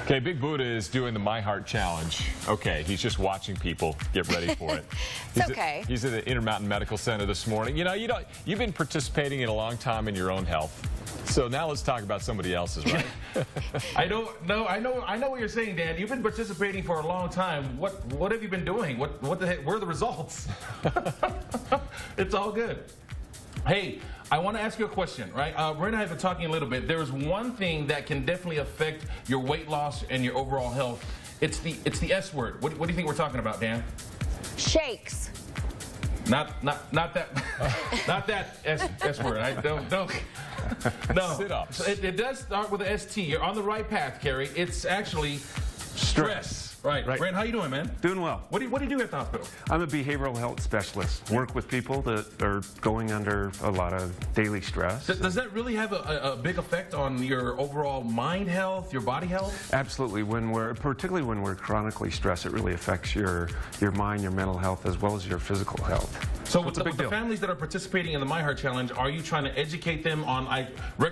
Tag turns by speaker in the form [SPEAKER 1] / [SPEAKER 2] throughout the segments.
[SPEAKER 1] Okay, Big Buddha is doing the My Heart Challenge. Okay, he's just watching people get ready for it.
[SPEAKER 2] He's
[SPEAKER 1] He's at the Intermountain Medical Center this morning. You know, you've been participating in a long time in your own health. So now let's talk about somebody else's, right?
[SPEAKER 3] I know what you're saying, Dan. You've been participating for a long time. What have you been doing? What the heck? Where are the results? It's all good. Hey, I want to ask you a question, right? Brent and I have been talking a little bit. There's one thing that can definitely affect your weight loss and your overall health. It's the S word. What do you think we're talking about, Dan?
[SPEAKER 2] Shakes.
[SPEAKER 3] Not that not that S word. I don't. No.
[SPEAKER 1] Sit-ups.
[SPEAKER 3] It does start with a ST. You're on the right path, Kerry. It's actually stress. Right. Brent, how you doing, man?
[SPEAKER 4] Doing well.
[SPEAKER 3] What do you do at the hospital?
[SPEAKER 4] I'm a behavioral health specialist. Work with people that are going under a lot of daily stress.
[SPEAKER 3] Does that really have a big effect on your overall mind health, your body health?
[SPEAKER 4] Absolutely. Particularly when we're chronically stressed, it really affects your mind, your mental health, as well as your physical health.
[SPEAKER 3] So with the families that are participating in the My Heart Challenge, are you trying to educate them on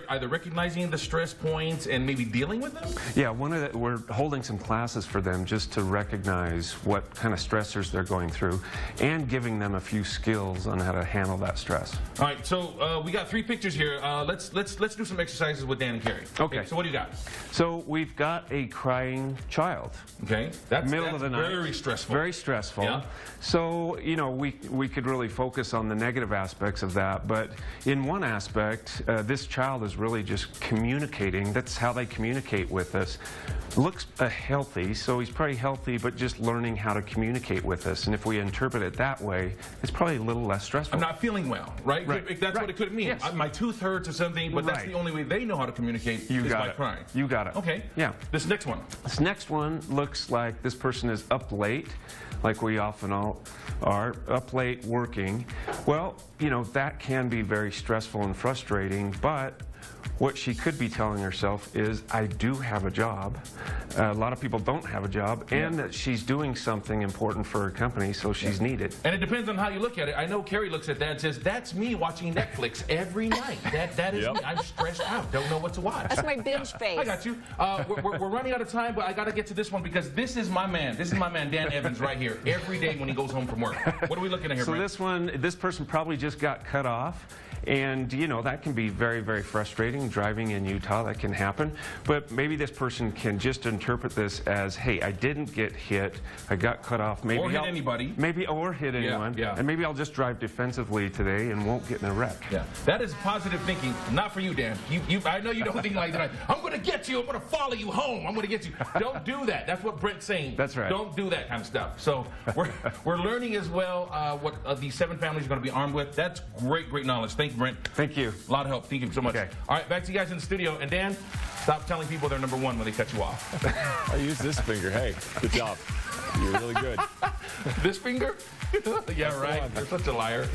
[SPEAKER 3] either recognizing the stress points and maybe dealing with them?
[SPEAKER 4] Yeah, we're holding some classes for them just to recognize what kind of stressors they're going through and giving them a few skills on how to handle that stress.
[SPEAKER 3] All right, so we got 3 pictures here. Let's do some exercises with Dan and Kerry.
[SPEAKER 4] Okay.
[SPEAKER 3] So what do you got?
[SPEAKER 4] So we've got a crying child.
[SPEAKER 3] Okay. That's
[SPEAKER 4] middle of the night.
[SPEAKER 3] Very stressful.
[SPEAKER 4] Very stressful. Yeah. So, you know, we could really focus on the negative aspects of that, but in one aspect, this child is really just communicating. That's how they communicate with us. Looks healthy, so he's probably healthy, but just learning how to communicate with us. And if we interpret it that way, it's probably a little less stressful.
[SPEAKER 3] I'm not feeling well, right? That's what it could mean.
[SPEAKER 4] Yes.
[SPEAKER 3] My tooth hurts or something, but that's the only way they know how to communicate is by crying.
[SPEAKER 4] You got it.
[SPEAKER 3] Okay.
[SPEAKER 4] Yeah.
[SPEAKER 3] This next one.
[SPEAKER 4] This next one looks like this person is up late, like we often all are, up late working. Well, you know, that can be very stressful and frustrating, but what she could be telling herself is, I do have a job. A lot of people don't have a job, and that she's doing something important for her company, so she's needed.
[SPEAKER 3] And it depends on how you look at it. I know Kerry looks at that and says, that's me watching Netflix every night. That is me. I'm stressed out. Don't know what to watch.
[SPEAKER 2] That's my binge face.
[SPEAKER 3] I got you. We're running out of time, but I got to get to this one because this is my man. This is my man, Dan Evans, right here, every day when he goes home from work. What are we looking at here,
[SPEAKER 4] So
[SPEAKER 3] Brent?
[SPEAKER 4] this person probably just got cut off. And, you know, that can be very, very frustrating. Driving in Utah, that can happen. But maybe this person can just interpret this as, hey, I didn't get hit. I got cut off. Maybe
[SPEAKER 3] or hit anybody.
[SPEAKER 4] Or hit anyone.
[SPEAKER 3] Yeah.
[SPEAKER 4] And maybe I'll just drive defensively today and won't get in a wreck.
[SPEAKER 3] Yeah. That is positive thinking. Not for you, Dan. I know you don't think like that. I'm going to get you. I'm going to follow you home. I'm going to get you. Don't do that. That's what Brent's saying.
[SPEAKER 4] That's right.
[SPEAKER 3] Don't do that kind of stuff. So we're learning as well what these 7 families are going to be armed with. That's great knowledge. Thank you, Brent.
[SPEAKER 4] Thank you.
[SPEAKER 3] A lot of help. Thank you so much.
[SPEAKER 4] Okay.
[SPEAKER 3] All right, back to you guys in the studio. And Dan, stop telling people they're number 1 when they cut you off.
[SPEAKER 1] I use this finger. Hey, good job. You're really good.
[SPEAKER 3] This finger? Yeah, right. You're such a liar.